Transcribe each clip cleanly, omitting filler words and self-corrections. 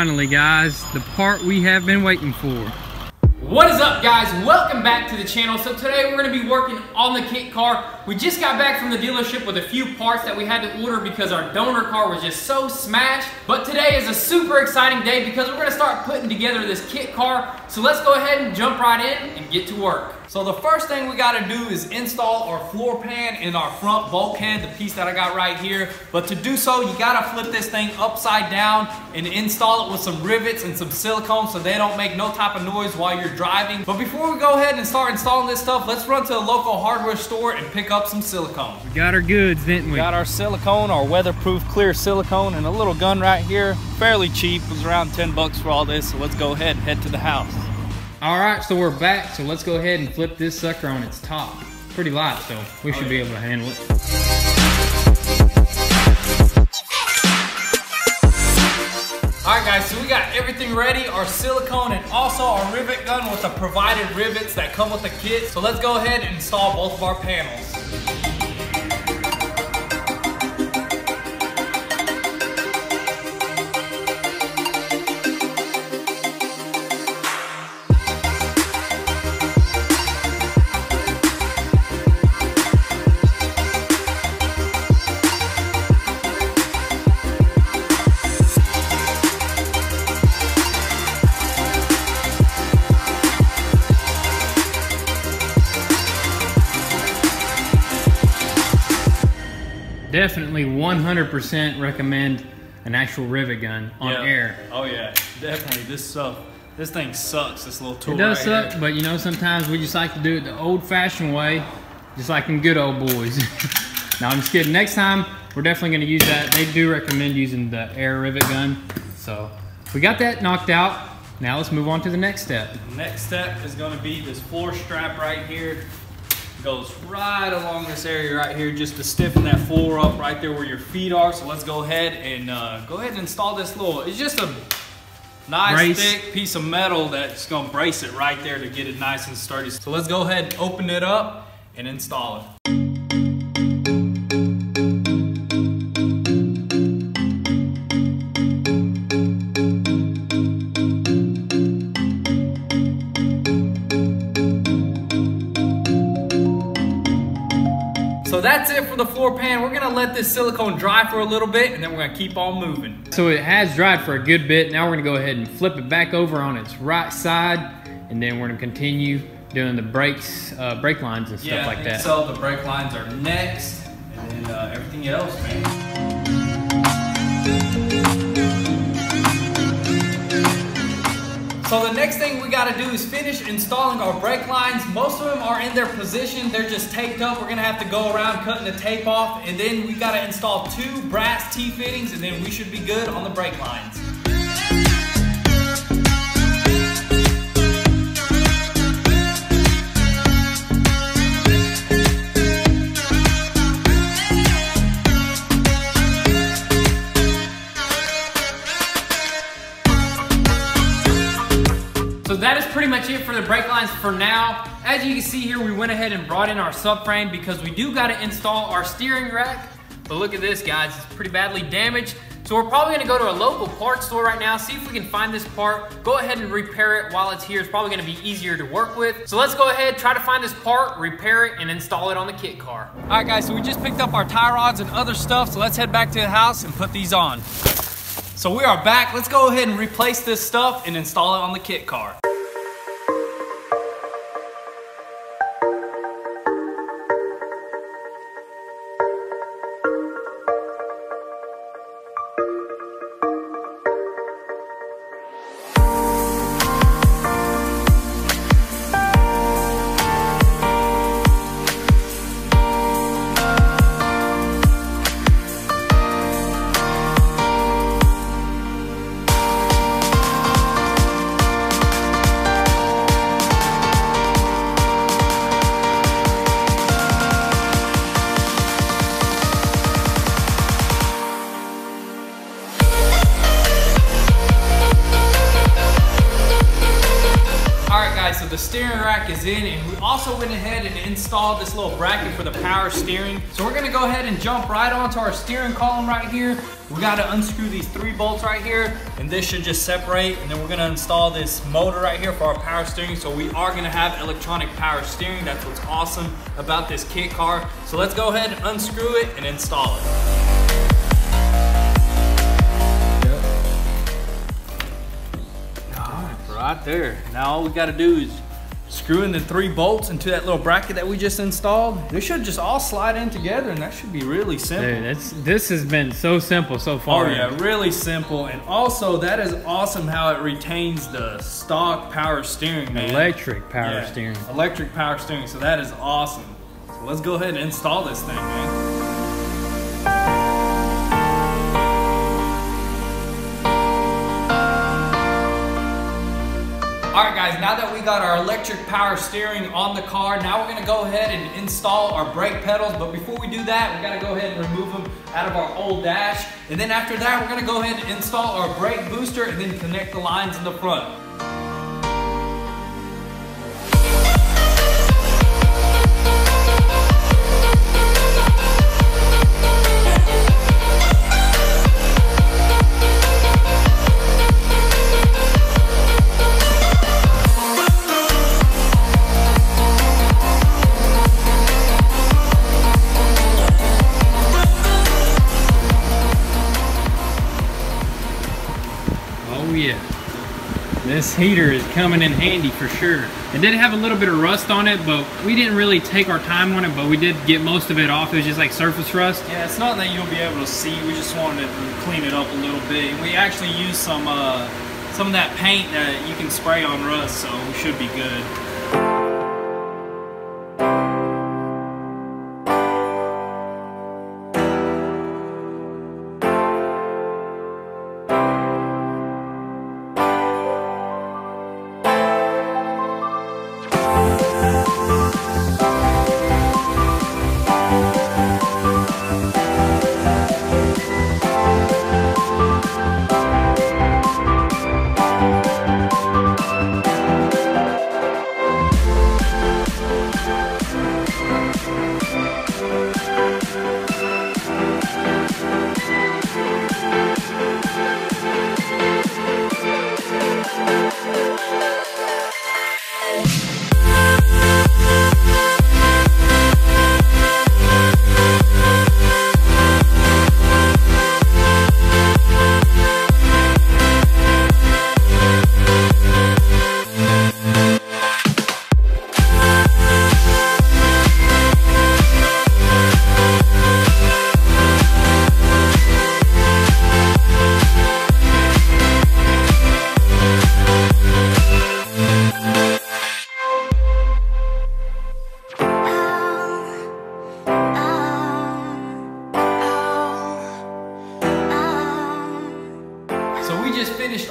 Finally, guys, the part we have been waiting for. What is up, guys? Welcome back to the channel. So today we're going to be working on the kit car. We just got back from the dealership with a few parts that we had to order because our donor car was just so smashed. But today is a super exciting day because we're going to start putting together this kit car. So let's go ahead and jump right in and get to work. So the first thing we got to do is install our floor pan in our front bulkhead, the piece that I got right here. But to do so, you got to flip this thing upside down and install it with some rivets and some silicone so they don't make no type of noise while you're driving. But before we go ahead and start installing this stuff, let's run to a local hardware store and pick up some silicone. We got our goods, didn't we? Got our silicone, our weatherproof clear silicone, and a little gun right here. Fairly cheap, it was around 10 bucks for all this. So let's go ahead and head to the house. All right, so we're back. So let's go ahead and flip this sucker on its top. Pretty light, so we should be able to handle it. All right, guys, so we got everything ready, our silicone and also our rivet gun with the provided rivets that come with the kit. So let's go ahead and install both of our panels. Definitely 100% recommend an actual rivet gun on air. Oh yeah, definitely. This thing sucks, this little tool. It does right suck, here. but you know, sometimes we just like to do it the old-fashioned way, just like them good old boys. No, I'm just kidding. Next time, we're definitely gonna use that. They do recommend using the air rivet gun. So we got that knocked out. Now let's move on to the next step. The next step is gonna be this floor strap right here. Goes right along this area right here just to stiffen that floor up right there where your feet are. So let's go ahead and install this little, it's just a nice thick piece of metal that's gonna brace it right there to get it nice and sturdy. So let's go ahead and open it up and install it. So that's it for the floor pan. We're gonna let this silicone dry for a little bit and then we're gonna keep on moving. So it has dried for a good bit. Now we're gonna go ahead and flip it back over on its right side, and then we're gonna continue doing the brake lines and stuff like that. So the brake lines are next, and then everything else, man. So the next thing we gotta do is finish installing our brake lines. Most of them are in their position. They're just taped up. We're gonna have to go around cutting the tape off, and then we gotta install 2 brass T-fittings, and then we should be good on the brake lines. So that is pretty much it for the brake lines for now. As you can see here, we went ahead and brought in our subframe because we do got to install our steering rack. But look at this, guys, it's pretty badly damaged. So we're probably gonna go to a local parts store right now, see if we can find this part, go ahead and repair it while it's here. It's probably gonna be easier to work with. So let's go ahead, try to find this part, repair it, and install it on the kit car. All right, guys, so we just picked up our tie rods and other stuff, so let's head back to the house and put these on. So we are back. Let's go ahead and replace this stuff and install it on the kit car. the steering rack is in, and we also went ahead and installed this little bracket for the power steering. So we're gonna go ahead and jump right onto our steering column right here. We gotta unscrew these 3 bolts right here, and this should just separate, and then we're gonna install this motor right here for our power steering. So we are gonna have electronic power steering. That's what's awesome about this kit car. So let's go ahead and unscrew it and install it. Right there. Now all we gotta do is screw in the 3 bolts into that little bracket that we just installed. They should just all slide in together, and that should be really simple. Dude, this has been so simple so far. Oh yeah, really simple. And also that is awesome how it retains the stock power steering, man. Electric power steering. Electric power steering, so that is awesome. So let's go ahead and install this thing, man. Alright guys, now that we got our electric power steering on the car, now we're gonna go ahead and install our brake pedals. But before we do that, we gotta go ahead and remove them out of our old dash. And then after that, we're gonna go ahead and install our brake booster and then connect the lines in the front. Oh yeah, this heater is coming in handy for sure. It did have a little bit of rust on it, but we didn't really take our time on it, but we did get most of it off. It was just like surface rust. Yeah, it's not that you'll be able to see. We just wanted to clean it up a little bit. We actually used some of that paint that you can spray on rust, so we should be good.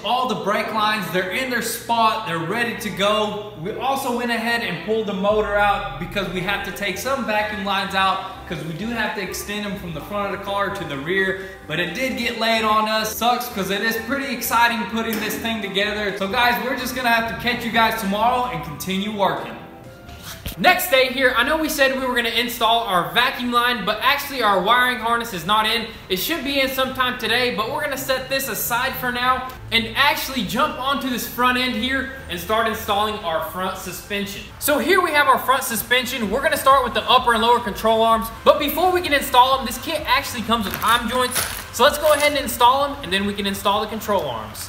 All the brake lines, they're in their spot, they're ready to go. We also went ahead and pulled the motor out because we have to take some vacuum lines out because we do have to extend them from the front of the car to the rear, but it did get laid on us. Sucks because it is pretty exciting putting this thing together. So guys, we're just gonna have to catch you guys tomorrow and continue working. Next day here, I know we said we were gonna install our vacuum line, but actually our wiring harness is not in. It should be in sometime today, but we're gonna set this aside for now and actually jump onto this front end here and start installing our front suspension. So here we have our front suspension. We're gonna start with the upper and lower control arms, but before we can install them, this kit actually comes with arm joints. So let's go ahead and install them, and then we can install the control arms.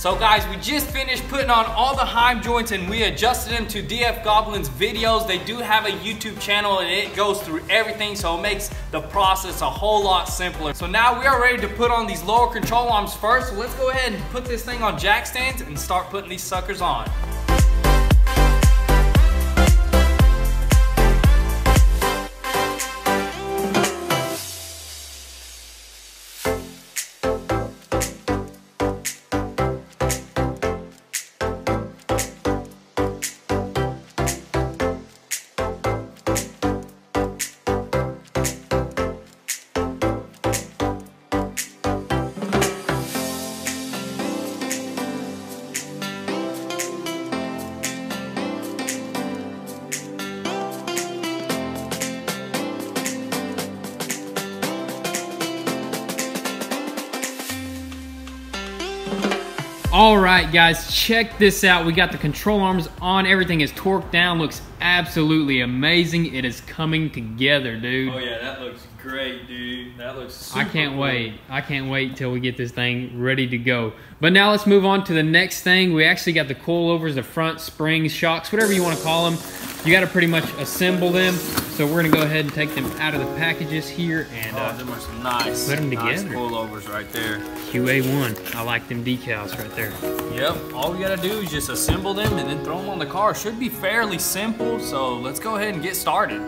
So guys, we just finished putting on all the Heim joints and we adjusted them to DF Goblin's videos. They do have a YouTube channel and it goes through everything, so it makes the process a whole lot simpler. So now we are ready to put on these lower control arms first. So let's go ahead and put this thing on jack stands and start putting these suckers on. All right, guys, check this out. We got the control arms on. Everything is torqued down. Looks absolutely amazing. It is coming together, dude. Oh yeah, that looks great, dude. That looks super I can't cool. wait. I can't wait till we get this thing ready to go. But now let's move on to the next thing. We actually got the coilovers, the front springs, shocks, whatever you want to call them. You got to pretty much assemble them. So we're gonna go ahead and take them out of the packages here and them are some nice, put them nice together. coilovers right there. QA1. I like them decals right there. Yep, all we gotta do is just assemble them and then throw them on the car. Should be fairly simple, so let's go ahead and get started.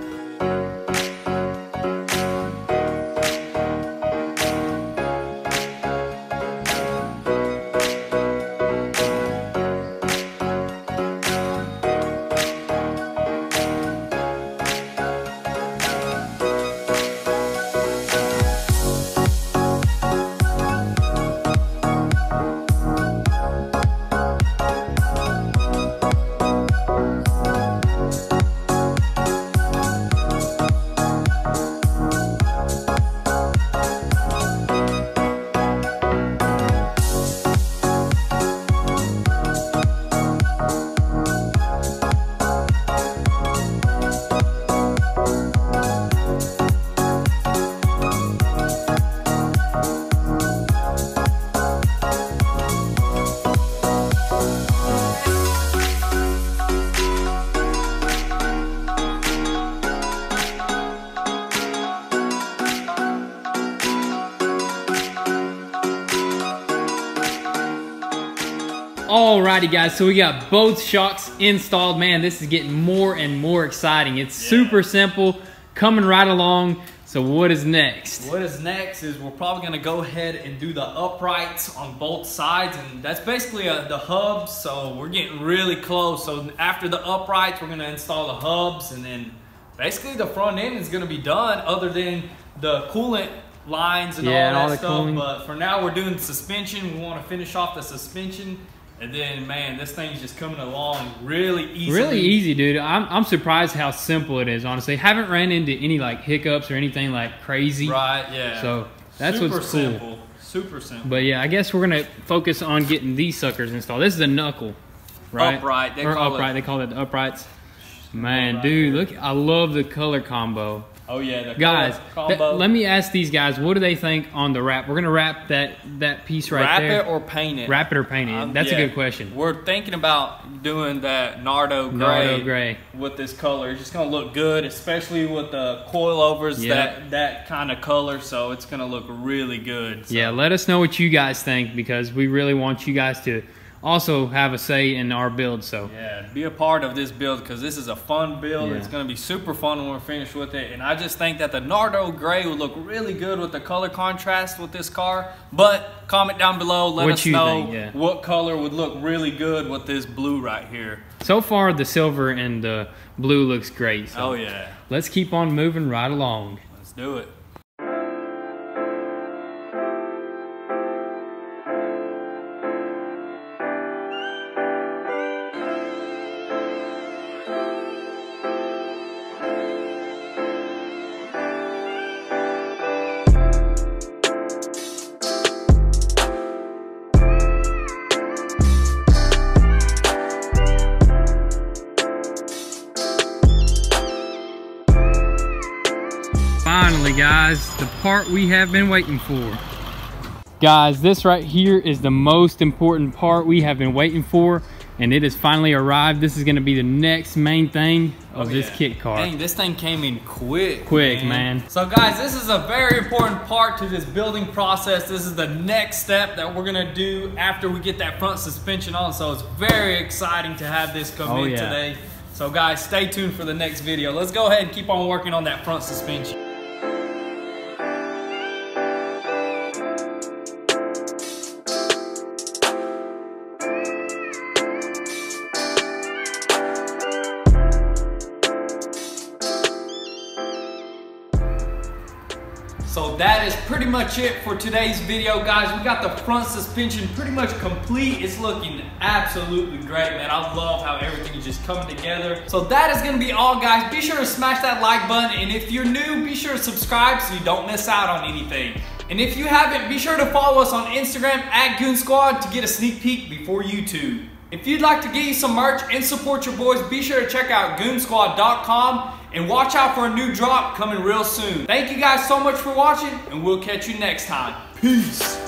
Alrighty guys, so we got both shocks installed. Man, this is getting more and more exciting. It's super simple, coming right along. So what is next? What is next is we're probably gonna go ahead and do the uprights on both sides, and that's basically the hubs, so we're getting really close. So after the uprights, we're gonna install the hubs, and then basically the front end is gonna be done other than the coolant lines and all that stuff. Cooling. But for now, we're doing suspension. We wanna finish off the suspension. And then, man, this thing's just coming along really easy. Really easy, dude. I'm surprised how simple it is, honestly. Haven't ran into any, like, hiccups or anything, like, crazy. Right, yeah. So, that's super what's cool. Simple. Super simple. But, yeah, I guess we're going to focus on getting these suckers installed. This is a knuckle, right? Upright. They call it the uprights. Man, dude, look. I love the color combo. Oh yeah, the guys, combo. Let me ask these guys, what do they think on the wrap? We're gonna wrap that piece right there. Wrap it or paint it? Wrap it or paint it. That's a good question. We're thinking about doing that Nardo gray with this color. It's just gonna look good, especially with the coilovers, that kind of color. So it's gonna look really good. So. Yeah, let us know what you guys think, because we really want you guys to also have a say in our build. So yeah, be a part of this build, because this is a fun build. It's going to be super fun when we're finished with it, and I just think that the Nardo gray would look really good with the color contrast with this car. But comment down below, let us know what color would look really good with this blue right here. So far the silver and the blue looks great, so oh yeah, let's keep on moving right along. Let's do it. Finally, guys, the part we have been waiting for. Guys, this right here is the most important part we have been waiting for, and it has finally arrived. This is gonna be the next main thing of this kit car. Dang, this thing came in quick. Quick, man. So guys, this is a very important part to this building process. This is the next step that we're gonna do after we get that front suspension on. So it's very exciting to have this come in today. So guys, stay tuned for the next video. Let's go ahead and keep on working on that front suspension. So that is pretty much it for today's video, guys. We got the front suspension pretty much complete. It's looking absolutely great, man. I love how everything is just coming together. So that is gonna be all, guys. Be sure to smash that like button, and if you're new, be sure to subscribe so you don't miss out on anything. And if you haven't, be sure to follow us on Instagram at Goon Squad to get a sneak peek before YouTube. If you'd like to get you some merch and support your boys, be sure to check out goonsquad.com and watch out for a new drop coming real soon. Thank you guys so much for watching, and we'll catch you next time. Peace.